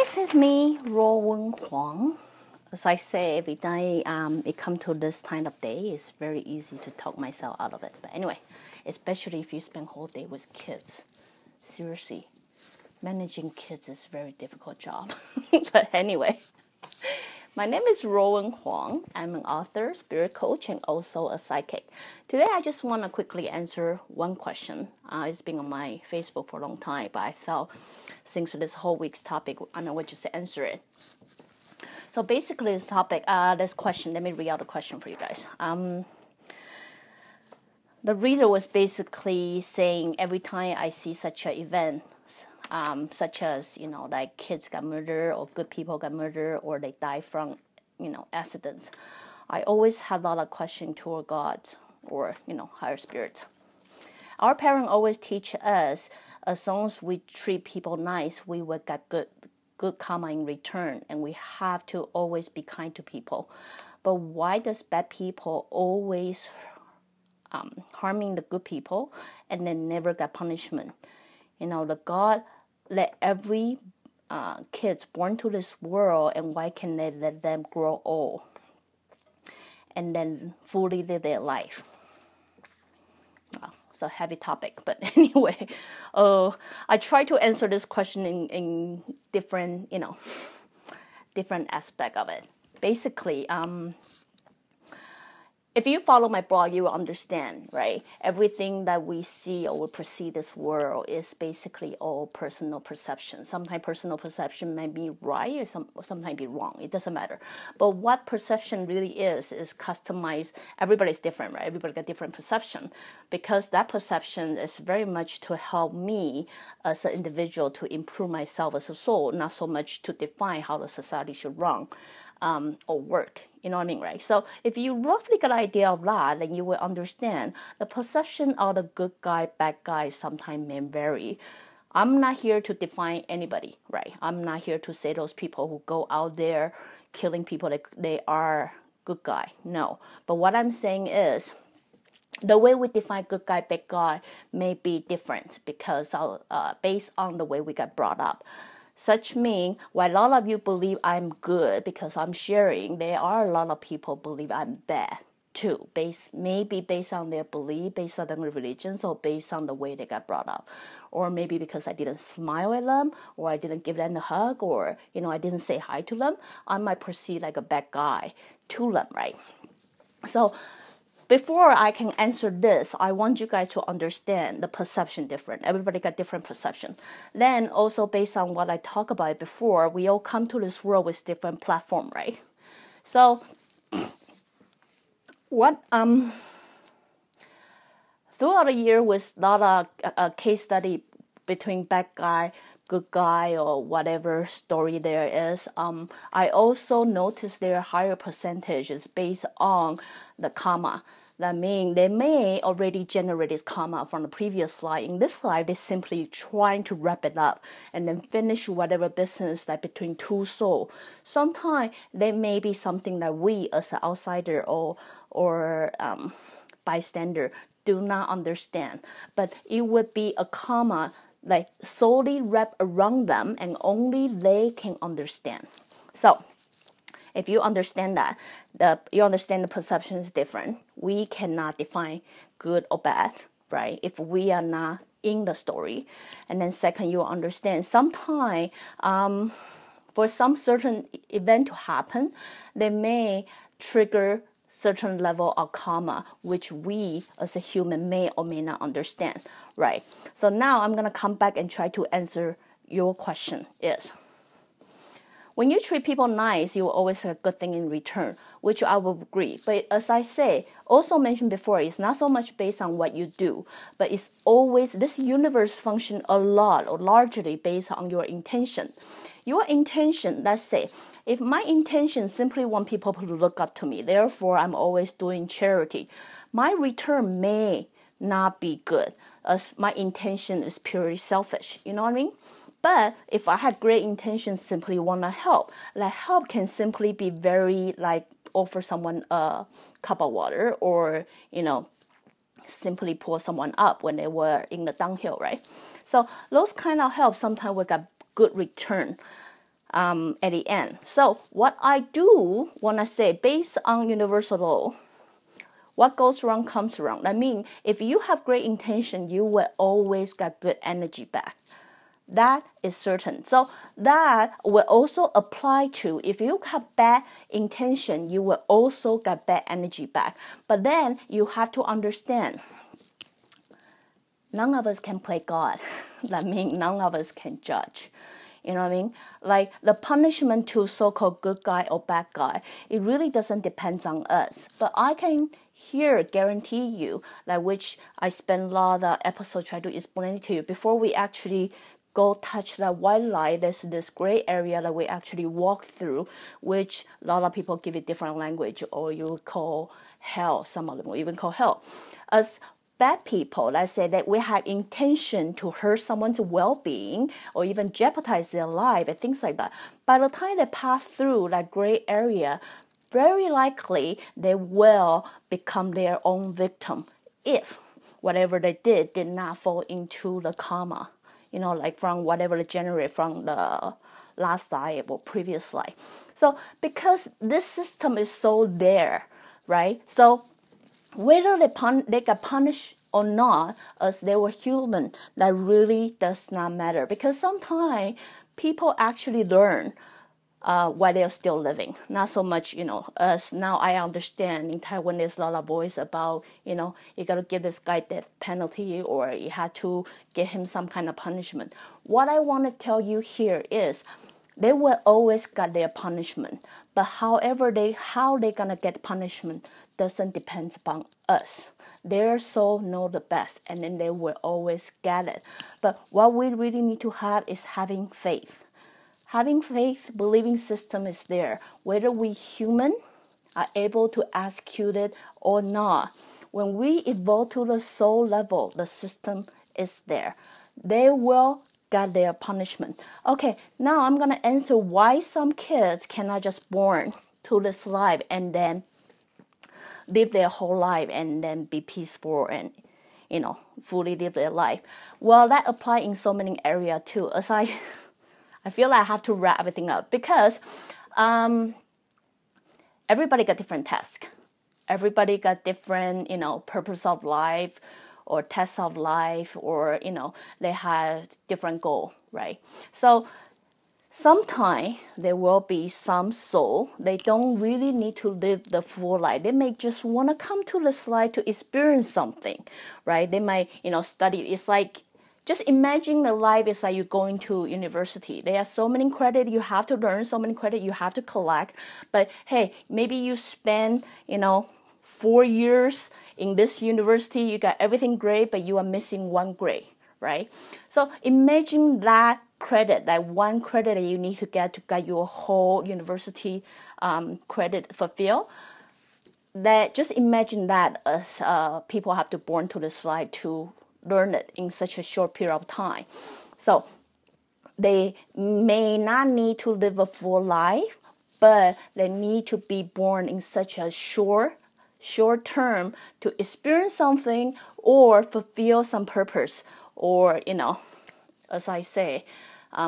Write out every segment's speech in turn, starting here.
guys, it's me, Ruowen Huang. As I say every day, it comes to this kind of day, it's very easy to talk myself out of it. But anyway, especially if you spend whole day with kids. Seriously, managing kids is a very difficult job. But anyway, my name is Ruowen Huang. I'm an author, spirit coach, and also a psychic. Today, I just want to quickly answer one question. It's been on my Facebook for a long time, but I felt since this whole week's topic, I would just answer it. So basically, this topic, this question, let me read out the question for you guys. The reader was basically saying every time I see such an event, such as, like kids got murdered or good people got murdered or they die from, accidents, I always have a lot of questions toward God or, higher spirits. Our parents always teach us, as long as we treat people nice, we will get good karma in return, and we have to always be kind to people. But why does bad people always harming the good people and then never get punishment? The God let every kids born to this world, and why can they let them grow old and then fully live their life? Wow, it's a heavy topic, but anyway, I try to answer this question in different, different aspect of it. Basically, if you follow my blog, you will understand, right? Everything that we see or we perceive this world is basically all personal perception. Sometimes personal perception may be right or sometimes be wrong. It doesn't matter. But what perception really is customized. Everybody's different, right? Everybody got different perception. Because that perception is very much to help me as an individual to improve myself as a soul, not so much to define how the society should run. Or work, you know what I mean, right? So if you roughly get an idea of that, then you will understand the perception of the good guy, bad guy sometimes may vary. I'm not here to define anybody, right? I'm not here to say those people who go out there killing people, they are good guy. No. But what I'm saying is, the way we define good guy, bad guy may be different because based on the way we got brought up. Such mean, while a lot of you believe I'm good because I'm sharing, there are a lot of people believe I'm bad too. Maybe based on their belief, based on their religions, or based on the way they got brought up. Or maybe because I didn't smile at them, or I didn't give them a hug, or, I didn't say hi to them. I might perceive like a bad guy to them, right? So before I can answer this, I want you guys to understand the perception different. Everybody got different perception. Then also based on what I talked about before, we all come to this world with different platform, right? So what throughout the year with a lot of case study between bad guy, good guy, or whatever story there is, I also noticed there are higher percentages based on the karma. That means they may already generate this karma from the previous life. In this life, they're simply trying to wrap it up and then finish whatever business that between two souls. Sometimes there may be something that we as an outsider or bystander do not understand. But it would be a karma like solely wrapped around them and only they can understand. So if you understand that, you understand the perception is different. We cannot define good or bad, right? If we are not in the story. And then second, you understand sometimes for some certain event to happen, they may trigger certain level of karma, which we as a human may or may not understand, right? So now I'm going to come back and try to answer your question is, when you treat people nice, you will always have a good thing in return, which I will agree. But as I say, also mentioned before, it's not so much based on what you do, but it's always, this universe function a lot or largely based on your intention. Your intention, let's say, if my intention simply want people to look up to me, therefore I'm always doing charity, my return may not be good, as my intention is purely selfish. You know what I mean? But if I have great intentions, simply want to help, that help can simply be very like offer someone a cup of water or, simply pull someone up when they were in the downhill, right? So those kind of help sometimes we got good return. at the end. So what I do when I say based on universal law, what goes wrong comes wrong. I mean, if you have great intention, you will always get good energy back. That is certain. So that will also apply to if you have bad intention, you will also get bad energy back. But then you have to understand, none of us can play God. That means none of us can judge. You know what I mean? Like the punishment to so-called good guy or bad guy, it really doesn't depend on us. But I can here guarantee you, like which I spend a lot of episodes trying to explain it to you, before we actually go touch that white light, there's this gray area that we actually walk through, which a lot of people give it different language, or you call hell. Some of them will even call hell. As bad people, let's say that we have intention to hurt someone's well-being or even jeopardize their life and things like that. By the time they pass through that gray area, very likely they will become their own victim if whatever they did not fall into the karma. You know, like from whatever they generate from the last life or previous life. So because this system is so there, right? So whether they get punished or not, as they were human, that really does not matter. Because sometimes people actually learn while they're still living. Not so much, you know, as now I understand in Taiwan there's a lot of voice about, you know, you got to give this guy death penalty or you had to give him some kind of punishment. What I want to tell you here is they will always get their punishment. But however how they going to get punishment doesn't depend upon us. Their soul know the best, and then they will always get it. But what we really need to have is having faith. Having faith, believing system is there. Whether we human are able to execute it or not. When we evolve to the soul level, the system is there. They will get their punishment. Okay, now I'm going to answer why some kids cannot just born to this life and then live their whole life and then be peaceful and, you know, fully live their life. Well, that applies in so many areas too. As I feel like I have to wrap everything up because everybody got different tasks. Everybody got different, you know, purpose of life or test of life, or, you know, they have different goal, right? So sometimes there will be some soul, they don't really need to live the full life. They may just want to come to this life to experience something, right? They might, you know, study. It's like, just imagine the life is like you're going to university. There are so many credit you have to learn, so many credit you have to collect. But hey, maybe you spend, you know, 4 years in this university, you got everything great, but you are missing one grade, right? So imagine that credit, that one credit that you need to get your whole university credit fulfilled. That just imagine that as people have to born to this life to learn it in such a short period of time. So they may not need to live a full life, but they need to be born in such a short term to experience something or fulfill some purpose, or, you know, as I say,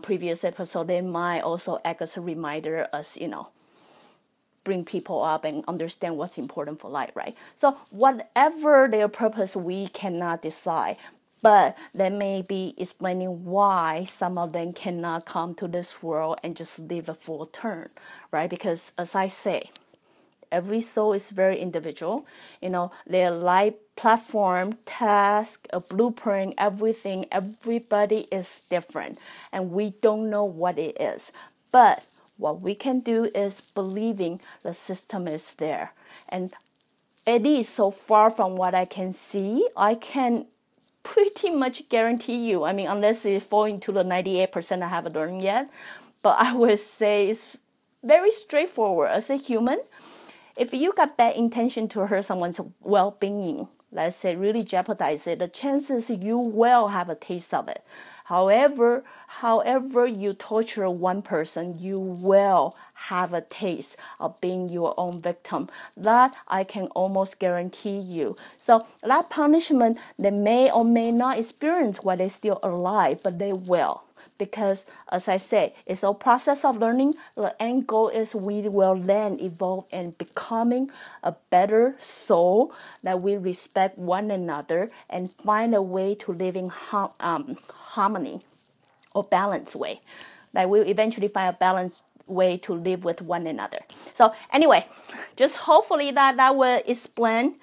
previous episode, they might also act as a reminder, as, you know, bring people up and understand what's important for life, right? So whatever their purpose, we cannot decide, but they may be explaining why some of them cannot come to this world and just live a full term, right? Because as I say, every soul is very individual. You know, their life platform, task, a blueprint, everything, everybody is different. And we don't know what it is. But what we can do is believing the system is there. And at least so far from what I can see, I can pretty much guarantee you, I mean, unless it fall into the 98% I haven't learned yet, but I would say it's very straightforward. As a human, if you got bad intention to hurt someone's well-being, let's say really jeopardize it, the chances you will have a taste of it. However you torture one person, you will have a taste of being your own victim. That I can almost guarantee you. So that punishment, they may or may not experience while they're still alive, but they will. because, as I say, it's a process of learning. The end goal is we will then evolve in becoming a better soul, that we respect one another and find a way to live in harmony or balanced way. That we'll eventually find a balanced way to live with one another. So anyway, just hopefully that will explain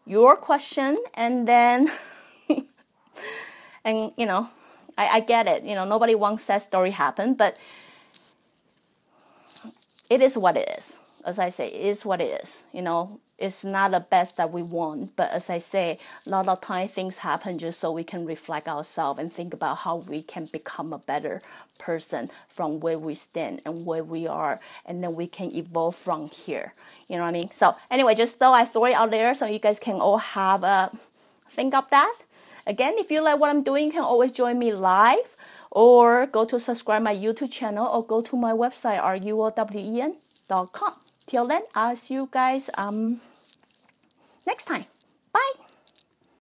your question, and then and I get it. Nobody wants that story happen, but it is what it is. As I say, it is what it is. It's not the best that we want, but as I say, a lot of times things happen just so we can reflect ourselves and think about how we can become a better person from where we stand and where we are, and then we can evolve from here. You know what I mean? So anyway, just thought I throw it out there so you guys can all have a think of that. Again, if you like what I'm doing, you can always join me live, or go to subscribe my YouTube channel, or go to my website, ruowen.com. Till then, I'll see you guys next time.